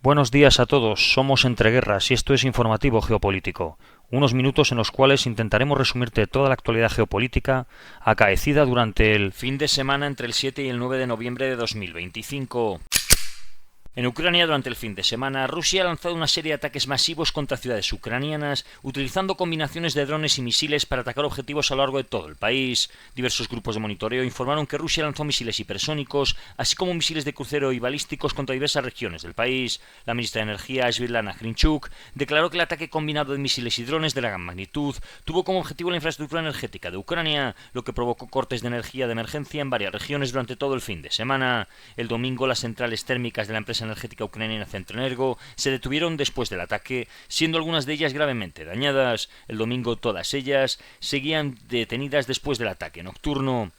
Buenos días a todos, somos Entre Guerras y esto es Informativo Geopolítico, unos minutos en los cuales intentaremos resumirte toda la actualidad geopolítica acaecida durante el fin de semana entre el 7 y el 9 de noviembre de 2025. En Ucrania, durante el fin de semana, Rusia ha lanzado una serie de ataques masivos contra ciudades ucranianas, utilizando combinaciones de drones y misiles para atacar objetivos a lo largo de todo el país. Diversos grupos de monitoreo informaron que Rusia lanzó misiles hipersónicos, así como misiles de crucero y balísticos contra diversas regiones del país. La ministra de Energía, Svitlana Hrinchuk, declaró que el ataque combinado de misiles y drones de la gran magnitud tuvo como objetivo la infraestructura energética de Ucrania, lo que provocó cortes de energía de emergencia en varias regiones durante todo el fin de semana. El domingo, las centrales térmicas de la empresa energética ucraniana Centroenergo se detuvieron después del ataque, siendo algunas de ellas gravemente dañadas. El domingo todas ellas seguían detenidas después del ataque nocturno.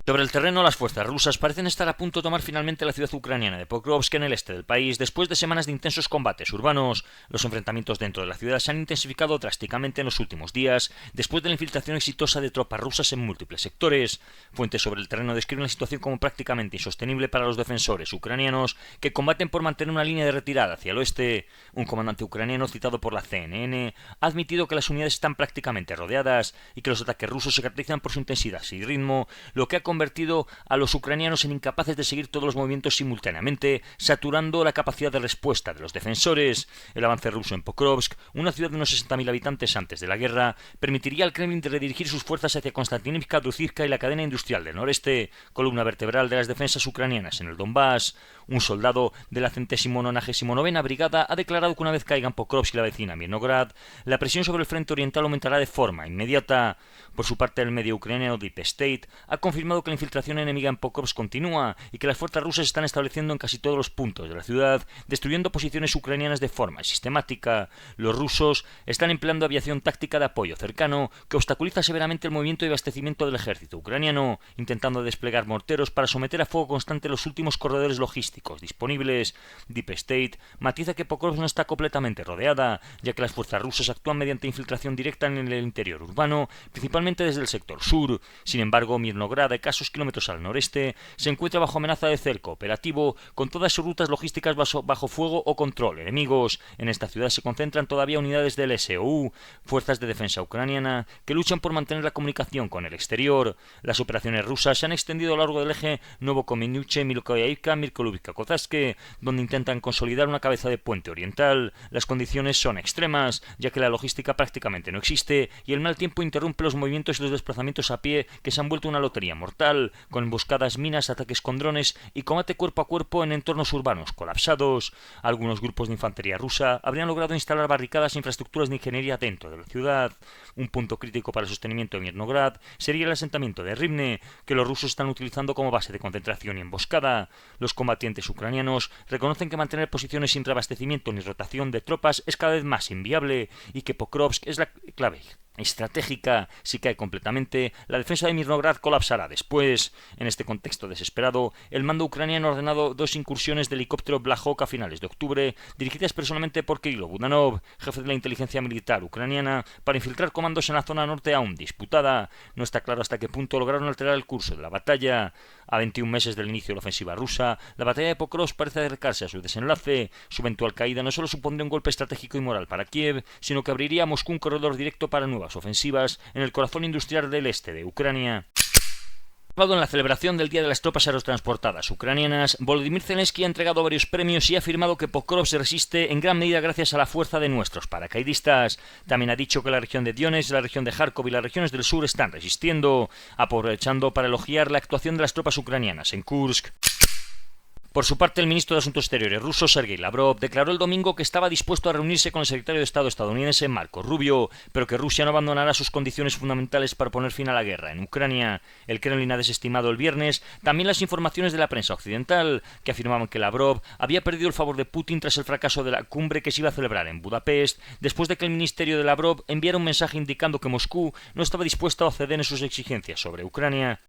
Sobre el terreno, las fuerzas rusas parecen estar a punto de tomar finalmente la ciudad ucraniana de Pokrovsk en el este del país, después de semanas de intensos combates urbanos. Los enfrentamientos dentro de la ciudad se han intensificado drásticamente en los últimos días, después de la infiltración exitosa de tropas rusas en múltiples sectores. Fuentes sobre el terreno describen la situación como prácticamente insostenible para los defensores ucranianos, que combaten por mantener una línea de retirada hacia el oeste. Un comandante ucraniano citado por la CNN ha admitido que las unidades están prácticamente rodeadas y que los ataques rusos se caracterizan por su intensidad y ritmo, lo que ha convertido a los ucranianos en incapaces de seguir todos los movimientos simultáneamente, saturando la capacidad de respuesta de los defensores. El avance ruso en Pokrovsk, una ciudad de unos 60.000 habitantes antes de la guerra, permitiría al Kremlin de redirigir sus fuerzas hacia Konstantinivka, Druzhivka y la cadena industrial del noreste, columna vertebral de las defensas ucranianas en el Donbass. Un soldado de la 199ª Brigada ha declarado que una vez caigan Pokrovsk y la vecina Mirnograd, la presión sobre el frente oriental aumentará de forma inmediata. Por su parte, el medio ucraniano Deep State ha confirmado que la infiltración enemiga en Pokrovsk continúa y que las fuerzas rusas se están estableciendo en casi todos los puntos de la ciudad, destruyendo posiciones ucranianas de forma sistemática. Los rusos están empleando aviación táctica de apoyo cercano que obstaculiza severamente el movimiento y abastecimiento del ejército ucraniano, intentando desplegar morteros para someter a fuego constante los últimos corredores logísticos disponibles. Deep State matiza que Pokrovsk no está completamente rodeada, ya que las fuerzas rusas actúan mediante infiltración directa en el interior urbano, principalmente desde el sector sur. Sin embargo, Mirnograd, a escasos kilómetros al noreste, se encuentra bajo amenaza de cerco operativo, con todas sus rutas logísticas bajo fuego o control enemigos. En esta ciudad se concentran todavía unidades del SOU, fuerzas de defensa ucraniana, que luchan por mantener la comunicación con el exterior. Las operaciones rusas se han extendido a lo largo del eje Novokominnuche-Mykolaiv-Kozhevsk, donde intentan consolidar una cabeza de puente oriental. Las condiciones son extremas, ya que la logística prácticamente no existe y el mal tiempo interrumpe los movimientos y los desplazamientos a pie, que se han vuelto una lotería mortal, con emboscadas, minas, ataques con drones y combate cuerpo a cuerpo en entornos urbanos colapsados. Algunos grupos de infantería rusa habrían logrado instalar barricadas e infraestructuras de ingeniería dentro de la ciudad. Un punto crítico para el sostenimiento de Mirnograd sería el asentamiento de Rivne, que los rusos están utilizando como base de concentración y emboscada. Los combatientes ucranianos reconocen que mantener posiciones sin reabastecimiento ni rotación de tropas es cada vez más inviable y que Pokrovsk es la clave estratégica. Si cae completamente, la defensa de Mirnograd colapsará después. En este contexto desesperado, el mando ucraniano ha ordenado 2 incursiones de helicóptero Black Hawk a finales de octubre, dirigidas personalmente por Kirilo Budanov, jefe de la inteligencia militar ucraniana, para infiltrar comandos en la zona norte aún disputada. No está claro hasta qué punto lograron alterar el curso de la batalla. A 21 meses del inicio de la ofensiva rusa, la batalla de Pokrovsk parece acercarse a su desenlace. Su eventual caída no solo supondría un golpe estratégico y moral para Kiev, sino que abriría a Moscú un corredor directo para nuevas ofensivas en el corazón industrial del este de Ucrania. En la celebración del Día de las Tropas Aerotransportadas Ucranianas, Volodymyr Zelensky ha entregado varios premios y ha afirmado que Pokrovsk se resiste en gran medida gracias a la fuerza de nuestros paracaidistas. También ha dicho que la región de Donetsk, la región de Kharkov y las regiones del sur están resistiendo, aprovechando para elogiar la actuación de las tropas ucranianas en Kursk. Por su parte, el ministro de Asuntos Exteriores ruso, Sergei Lavrov, declaró el domingo que estaba dispuesto a reunirse con el secretario de Estado estadounidense Marco Rubio, pero que Rusia no abandonará sus condiciones fundamentales para poner fin a la guerra en Ucrania. El Kremlin ha desestimado el viernes también las informaciones de la prensa occidental, que afirmaban que Lavrov había perdido el favor de Putin tras el fracaso de la cumbre que se iba a celebrar en Budapest, después de que el ministerio de Lavrov enviara un mensaje indicando que Moscú no estaba dispuesto a ceder en sus exigencias sobre Ucrania.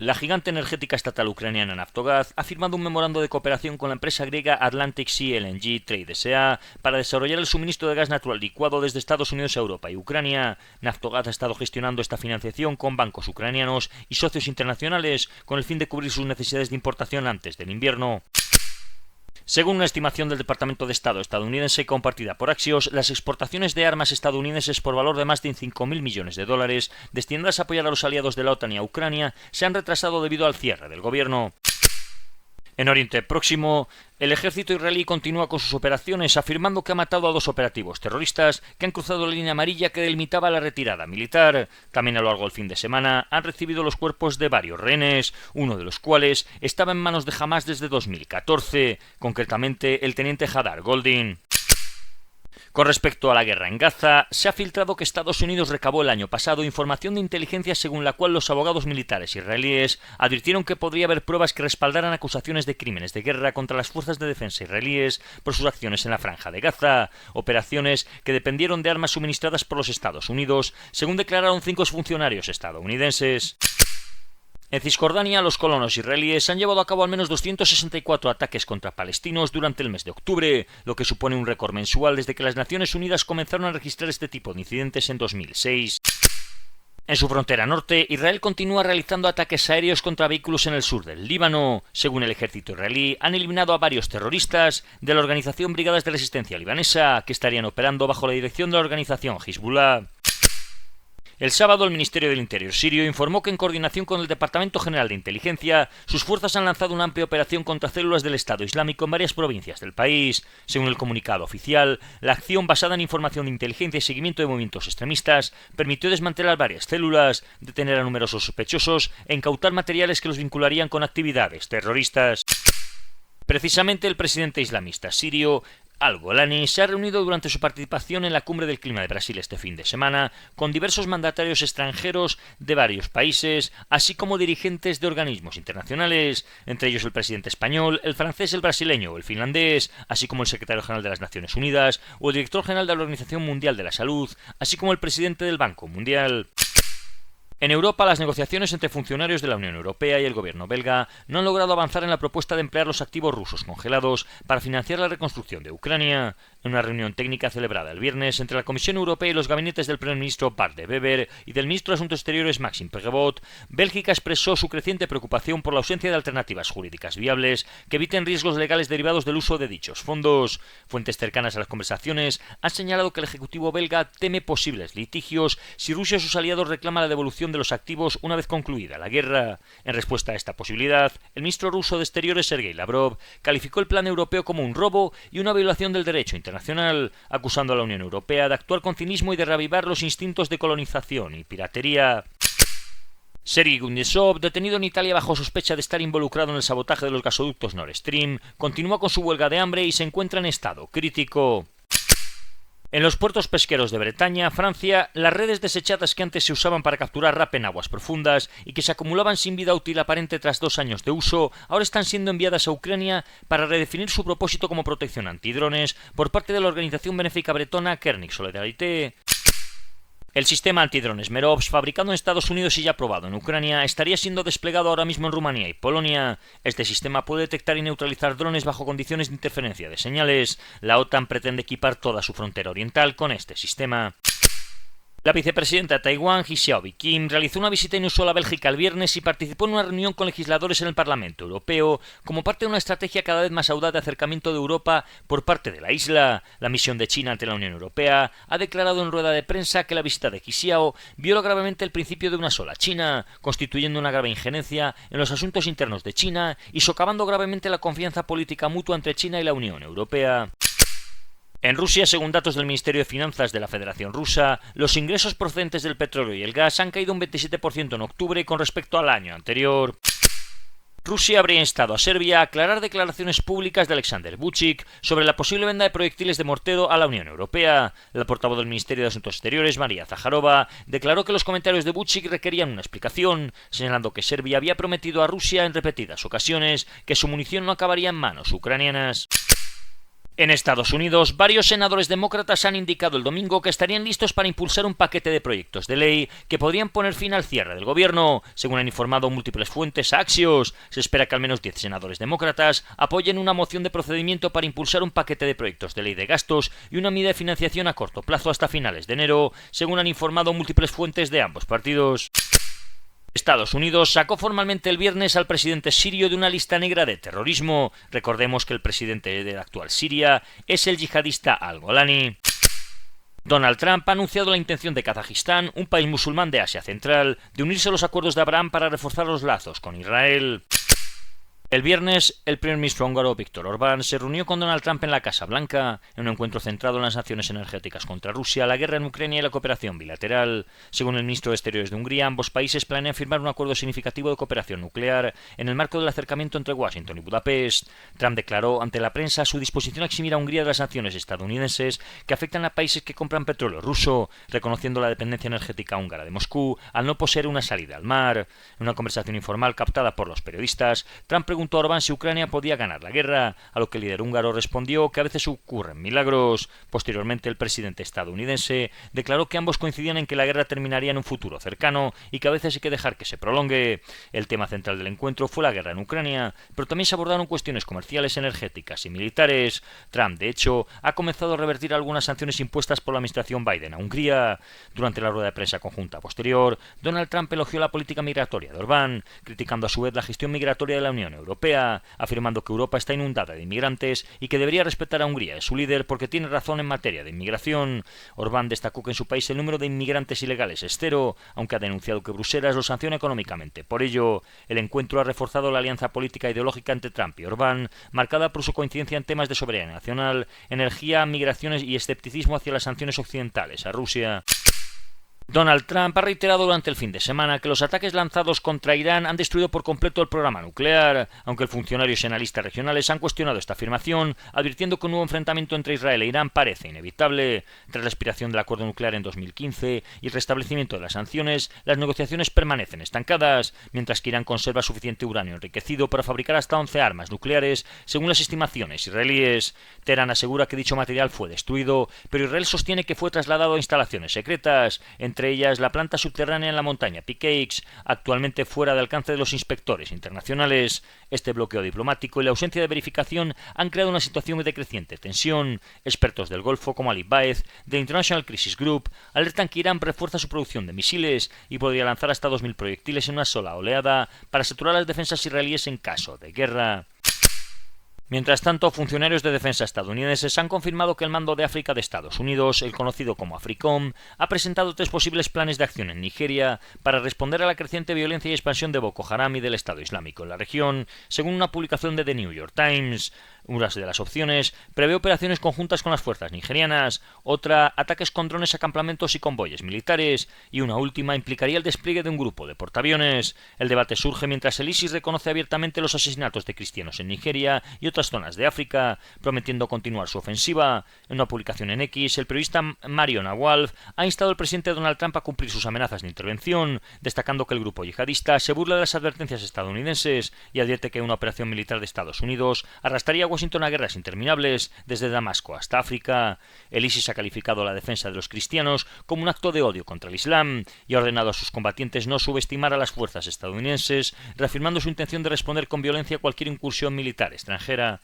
La gigante energética estatal ucraniana Naftogaz ha firmado un memorando de cooperación con la empresa griega Atlantic Sea LNG Trade S.A. para desarrollar el suministro de gas natural licuado desde Estados Unidos a Europa y Ucrania. Naftogaz ha estado gestionando esta financiación con bancos ucranianos y socios internacionales con el fin de cubrir sus necesidades de importación antes del invierno. Según una estimación del Departamento de Estado estadounidense compartida por Axios, las exportaciones de armas estadounidenses por valor de más de 5.000 millones de dólares destinadas a apoyar a los aliados de la OTAN y a Ucrania se han retrasado debido al cierre del gobierno. En Oriente Próximo, el ejército israelí continúa con sus operaciones, afirmando que ha matado a 2 operativos terroristas que han cruzado la línea amarilla que delimitaba la retirada militar. También a lo largo del fin de semana han recibido los cuerpos de varios rehenes, uno de los cuales estaba en manos de Hamas desde 2014, concretamente el teniente Hadar Goldin. Con respecto a la guerra en Gaza, se ha filtrado que Estados Unidos recabó el año pasado información de inteligencia según la cual los abogados militares israelíes advirtieron que podría haber pruebas que respaldaran acusaciones de crímenes de guerra contra las fuerzas de defensa israelíes por sus acciones en la Franja de Gaza, operaciones que dependieron de armas suministradas por los Estados Unidos, según declararon 5 funcionarios estadounidenses. En Cisjordania, los colonos israelíes han llevado a cabo al menos 264 ataques contra palestinos durante el mes de octubre, lo que supone un récord mensual desde que las Naciones Unidas comenzaron a registrar este tipo de incidentes en 2006. En su frontera norte, Israel continúa realizando ataques aéreos contra vehículos en el sur del Líbano. Según el ejército israelí, han eliminado a varios terroristas de la organización Brigadas de Resistencia Libanesa, que estarían operando bajo la dirección de la organización Hezbollah. El sábado, el Ministerio del Interior sirio informó que en coordinación con el Departamento General de Inteligencia, sus fuerzas han lanzado una amplia operación contra células del Estado Islámico en varias provincias del país. Según el comunicado oficial, la acción basada en información de inteligencia y seguimiento de movimientos extremistas permitió desmantelar varias células, detener a numerosos sospechosos e incautar materiales que los vincularían con actividades terroristas. Precisamente el presidente islamista sirio Al-Golani se ha reunido durante su participación en la Cumbre del Clima de Brasil este fin de semana con diversos mandatarios extranjeros de varios países, así como dirigentes de organismos internacionales, entre ellos el presidente español, el francés, el brasileño o el finlandés, así como el secretario general de las Naciones Unidas o el director general de la Organización Mundial de la Salud, así como el presidente del Banco Mundial. En Europa, las negociaciones entre funcionarios de la Unión Europea y el gobierno belga no han logrado avanzar en la propuesta de emplear los activos rusos congelados para financiar la reconstrucción de Ucrania. En una reunión técnica celebrada el viernes entre la Comisión Europea y los gabinetes del primer ministro Bart de Wever y del ministro de Asuntos Exteriores Maxime Prevot, Bélgica expresó su creciente preocupación por la ausencia de alternativas jurídicas viables que eviten riesgos legales derivados del uso de dichos fondos. Fuentes cercanas a las conversaciones han señalado que el Ejecutivo belga teme posibles litigios si Rusia o sus aliados reclaman la devolución de los activos una vez concluida la guerra. En respuesta a esta posibilidad, el ministro ruso de Exteriores Sergei Lavrov calificó el plan europeo como un robo y una violación del derecho internacional, acusando a la Unión Europea de actuar con cinismo y de reavivar los instintos de colonización y piratería. Sergei Gundesov, detenido en Italia bajo sospecha de estar involucrado en el sabotaje de los gasoductos Nord Stream, continúa con su huelga de hambre y se encuentra en estado crítico. En los puertos pesqueros de Bretaña, Francia, las redes desechadas que antes se usaban para capturar rape en aguas profundas y que se acumulaban sin vida útil aparente tras 2 años de uso, ahora están siendo enviadas a Ucrania para redefinir su propósito como protección antidrones por parte de la organización benéfica bretona Kernik Solidarité. El sistema antidrones Merovs, fabricado en Estados Unidos y ya probado en Ucrania, estaría siendo desplegado ahora mismo en Rumanía y Polonia. Este sistema puede detectar y neutralizar drones bajo condiciones de interferencia de señales. La OTAN pretende equipar toda su frontera oriental con este sistema. La vicepresidenta de Taiwán, He Xiaobi-Kim, realizó una visita inusual a Bélgica el viernes y participó en una reunión con legisladores en el Parlamento Europeo como parte de una estrategia cada vez más audaz de acercamiento de Europa por parte de la isla. La misión de China ante la Unión Europea ha declarado en rueda de prensa que la visita de He Xiao viola gravemente el principio de una sola China, constituyendo una grave injerencia en los asuntos internos de China y socavando gravemente la confianza política mutua entre China y la Unión Europea. En Rusia, según datos del Ministerio de Finanzas de la Federación Rusa, los ingresos procedentes del petróleo y el gas han caído un 27% en octubre con respecto al año anterior. Rusia habría instado a Serbia a aclarar declaraciones públicas de Alexander Vučić sobre la posible venta de proyectiles de mortero a la Unión Europea. La portavoz del Ministerio de Asuntos Exteriores, María Zaharova, declaró que los comentarios de Vučić requerían una explicación, señalando que Serbia había prometido a Rusia en repetidas ocasiones que su munición no acabaría en manos ucranianas. En Estados Unidos, varios senadores demócratas han indicado el domingo que estarían listos para impulsar un paquete de proyectos de ley que podrían poner fin al cierre del gobierno. Según han informado múltiples fuentes a Axios, se espera que al menos 10 senadores demócratas apoyen una moción de procedimiento para impulsar un paquete de proyectos de ley de gastos y una medida de financiación a corto plazo hasta finales de enero, según han informado múltiples fuentes de ambos partidos. Estados Unidos sacó formalmente el viernes al presidente sirio de una lista negra de terrorismo. Recordemos que el presidente de la actual Siria es el yihadista al-Golani. Donald Trump ha anunciado la intención de Kazajistán, un país musulmán de Asia Central, de unirse a los acuerdos de Abraham para reforzar los lazos con Israel. El viernes, el primer ministro húngaro Viktor Orbán se reunió con Donald Trump en la Casa Blanca, en un encuentro centrado en las sanciones energéticas contra Rusia, la guerra en Ucrania y la cooperación bilateral. Según el ministro de Exteriores de Hungría, ambos países planean firmar un acuerdo significativo de cooperación nuclear en el marco del acercamiento entre Washington y Budapest. Trump declaró ante la prensa su disposición a eximir a Hungría de las sanciones estadounidenses que afectan a países que compran petróleo ruso, reconociendo la dependencia energética húngara de Moscú al no poseer una salida al mar. En una conversación informal captada por los periodistas, Trump preguntó a Orbán si Ucrania podía ganar la guerra, a lo que el líder húngaro respondió que a veces ocurren milagros. Posteriormente, el presidente estadounidense declaró que ambos coincidían en que la guerra terminaría en un futuro cercano y que a veces hay que dejar que se prolongue. El tema central del encuentro fue la guerra en Ucrania, pero también se abordaron cuestiones comerciales, energéticas y militares. Trump, de hecho, ha comenzado a revertir algunas sanciones impuestas por la administración Biden a Hungría. Durante la rueda de prensa conjunta posterior, Donald Trump elogió la política migratoria de Orbán, criticando a su vez la gestión migratoria de la Unión Europea, afirmando que Europa está inundada de inmigrantes y que debería respetar a Hungría, su líder, porque tiene razón en materia de inmigración. Orbán destacó que en su país el número de inmigrantes ilegales es cero, aunque ha denunciado que Bruselas lo sanciona económicamente. Por ello, el encuentro ha reforzado la alianza política e ideológica entre Trump y Orbán, marcada por su coincidencia en temas de soberanía nacional, energía, migraciones y escepticismo hacia las sanciones occidentales a Rusia. Donald Trump ha reiterado durante el fin de semana que los ataques lanzados contra Irán han destruido por completo el programa nuclear, aunque funcionarios y analistas regionales han cuestionado esta afirmación, advirtiendo que un nuevo enfrentamiento entre Israel e Irán parece inevitable. Tras la expiración del acuerdo nuclear en 2015 y el restablecimiento de las sanciones, las negociaciones permanecen estancadas, mientras que Irán conserva suficiente uranio enriquecido para fabricar hasta 11 armas nucleares, según las estimaciones israelíes. Teherán asegura que dicho material fue destruido, pero Israel sostiene que fue trasladado a instalaciones secretas, entre ellas la planta subterránea en la montaña Pikeix, actualmente fuera de alcance de los inspectores internacionales. Este bloqueo diplomático y la ausencia de verificación han creado una situación de creciente tensión. Expertos del Golfo como Ali Baez, de International Crisis Group, alertan que Irán refuerza su producción de misiles y podría lanzar hasta 2.000 proyectiles en una sola oleada para saturar las defensas israelíes en caso de guerra. Mientras tanto, funcionarios de defensa estadounidenses han confirmado que el Mando de África de Estados Unidos, el conocido como AFRICOM, ha presentado 3 posibles planes de acción en Nigeria para responder a la creciente violencia y expansión de Boko Haram y del Estado Islámico en la región, según una publicación de The New York Times. Una de las opciones prevé operaciones conjuntas con las fuerzas nigerianas, otra ataques con drones a campamentos y convoyes militares, y una última implicaría el despliegue de un grupo de portaaviones. El debate surge mientras el ISIS reconoce abiertamente los asesinatos de cristianos en Nigeria y otras zonas de África, prometiendo continuar su ofensiva. En una publicación en X, el periodista Marion Awalf ha instado al presidente Donald Trump a cumplir sus amenazas de intervención, destacando que el grupo yihadista se burla de las advertencias estadounidenses y advierte que una operación militar de Estados Unidos arrastraría a Washington a guerras interminables desde Damasco hasta África. El ISIS ha calificado la defensa de los cristianos como un acto de odio contra el Islam y ha ordenado a sus combatientes no subestimar a las fuerzas estadounidenses, reafirmando su intención de responder con violencia a cualquier incursión militar extranjera.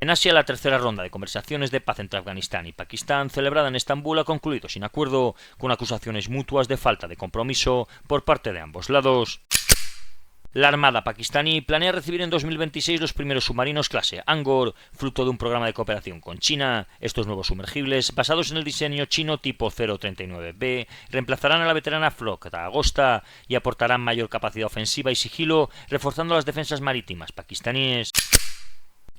En Asia, la tercera ronda de conversaciones de paz entre Afganistán y Pakistán, celebrada en Estambul, ha concluido sin acuerdo, con acusaciones mutuas de falta de compromiso por parte de ambos lados. La Armada pakistaní planea recibir en 2026 los primeros submarinos clase Angkor, fruto de un programa de cooperación con China. Estos nuevos sumergibles, basados en el diseño chino tipo 039B, reemplazarán a la veterana flota Agosta y aportarán mayor capacidad ofensiva y sigilo, reforzando las defensas marítimas pakistaníes.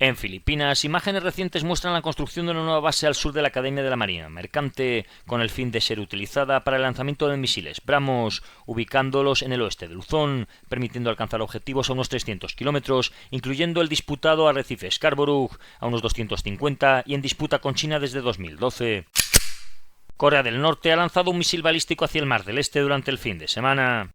En Filipinas, imágenes recientes muestran la construcción de una nueva base al sur de la Academia de la Marina Mercante, con el fin de ser utilizada para el lanzamiento de misiles BrahMos, ubicándolos en el oeste de Luzón, permitiendo alcanzar objetivos a unos 300 kilómetros, incluyendo el disputado arrecife Scarborough, a unos 250 y en disputa con China desde 2012. Corea del Norte ha lanzado un misil balístico hacia el Mar del Este durante el fin de semana.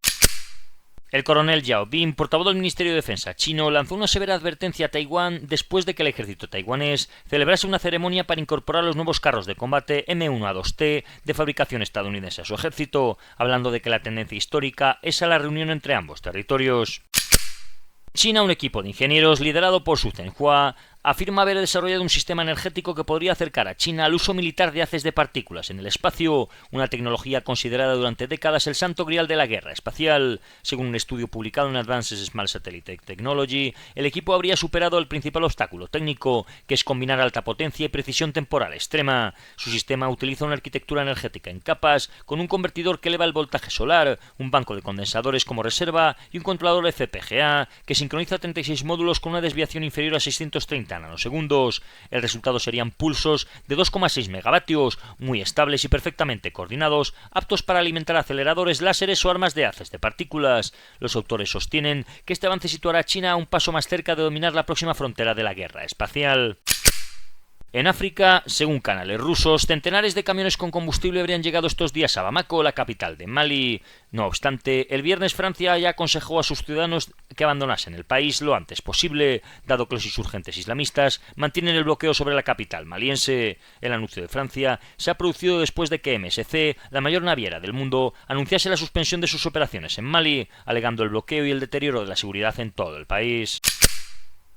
El coronel Yao Bin, portavoz del Ministerio de Defensa chino, lanzó una severa advertencia a Taiwán después de que el ejército taiwanés celebrase una ceremonia para incorporar los nuevos carros de combate M1A2T de fabricación estadounidense a su ejército, hablando de que la tendencia histórica es a la reunión entre ambos territorios. China, un equipo de ingenieros liderado por Su Zhenhua, afirma haber desarrollado un sistema energético que podría acercar a China al uso militar de haces de partículas en el espacio, una tecnología considerada durante décadas el santo grial de la guerra espacial. Según un estudio publicado en Advances Small Satellite Technology, el equipo habría superado el principal obstáculo técnico, que es combinar alta potencia y precisión temporal extrema. Su sistema utiliza una arquitectura energética en capas, con un convertidor que eleva el voltaje solar, un banco de condensadores como reserva y un controlador FPGA que sincroniza 36 módulos con una desviación inferior a 630 nanosegundos. El resultado serían pulsos de 2,6 megavatios, muy estables y perfectamente coordinados, aptos para alimentar aceleradores, láseres o armas de haces de partículas. Los autores sostienen que este avance situará a China a un paso más cerca de dominar la próxima frontera de la guerra espacial. En África, según canales rusos, centenares de camiones con combustible habrían llegado estos días a Bamako, la capital de Mali. No obstante, el viernes Francia ya aconsejó a sus ciudadanos que abandonasen el país lo antes posible, dado que los insurgentes islamistas mantienen el bloqueo sobre la capital maliense. El anuncio de Francia se ha producido después de que MSC, la mayor naviera del mundo, anunciase la suspensión de sus operaciones en Mali, alegando el bloqueo y el deterioro de la seguridad en todo el país.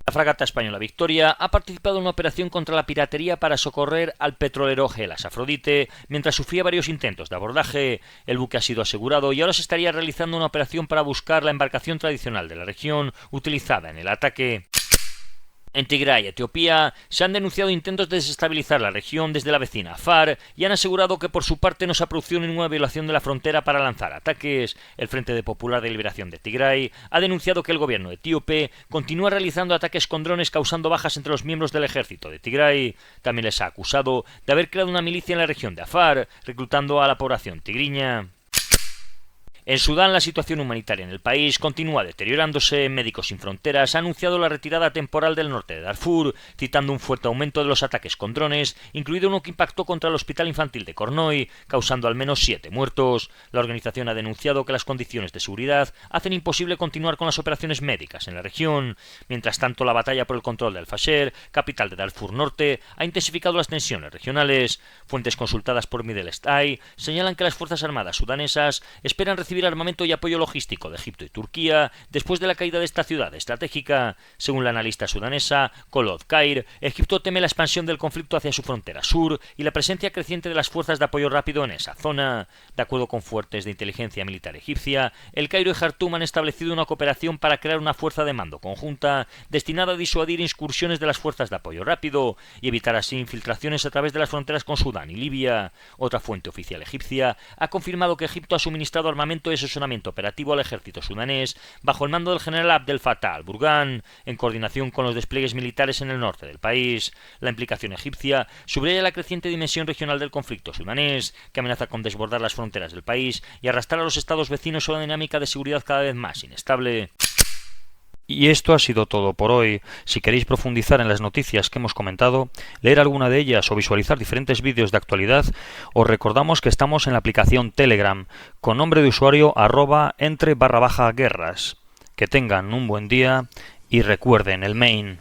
La fragata española Victoria ha participado en una operación contra la piratería para socorrer al petrolero Gelas Afrodite mientras sufría varios intentos de abordaje. El buque ha sido asegurado y ahora se estaría realizando una operación para buscar la embarcación tradicional de la región utilizada en el ataque. En Tigray, Etiopía, se han denunciado intentos de desestabilizar la región desde la vecina Afar y han asegurado que por su parte no se ha producido ninguna violación de la frontera para lanzar ataques. El Frente Popular de Liberación de Tigray ha denunciado que el gobierno etíope continúa realizando ataques con drones causando bajas entre los miembros del ejército de Tigray. También les ha acusado de haber creado una milicia en la región de Afar, reclutando a la población tigriña. En Sudán, la situación humanitaria en el país continúa deteriorándose. Médicos Sin Fronteras ha anunciado la retirada temporal del norte de Darfur, citando un fuerte aumento de los ataques con drones, incluido uno que impactó contra el hospital infantil de Kornoy, causando al menos 7 muertos. La organización ha denunciado que las condiciones de seguridad hacen imposible continuar con las operaciones médicas en la región. Mientras tanto, la batalla por el control de Al-Fasher, capital de Darfur Norte, ha intensificado las tensiones regionales. Fuentes consultadas por Middle East Eye señalan que las Fuerzas Armadas sudanesas esperan recibir armamento y apoyo logístico de Egipto y Turquía después de la caída de esta ciudad estratégica. Según la analista sudanesa Kolod Kair, Egipto teme la expansión del conflicto hacia su frontera sur y la presencia creciente de las fuerzas de apoyo rápido en esa zona. De acuerdo con fuentes de inteligencia militar egipcia, El Cairo y Jartum han establecido una cooperación para crear una fuerza de mando conjunta destinada a disuadir incursiones de las fuerzas de apoyo rápido y evitar así infiltraciones a través de las fronteras con Sudán y Libia. Otra fuente oficial egipcia ha confirmado que Egipto ha suministrado armamento y asesoramiento operativo al ejército sudanés bajo el mando del general Abdel Fattah al-Burhan, en coordinación con los despliegues militares en el norte del país. La implicación egipcia subraya la creciente dimensión regional del conflicto sudanés, que amenaza con desbordar las fronteras del país y arrastrar a los estados vecinos a una dinámica de seguridad cada vez más inestable. Y esto ha sido todo por hoy. Si queréis profundizar en las noticias que hemos comentado, leer alguna de ellas o visualizar diferentes vídeos de actualidad, os recordamos que estamos en la aplicación Telegram, con nombre de usuario @entre_guerras. Que tengan un buen día y recuerden el main.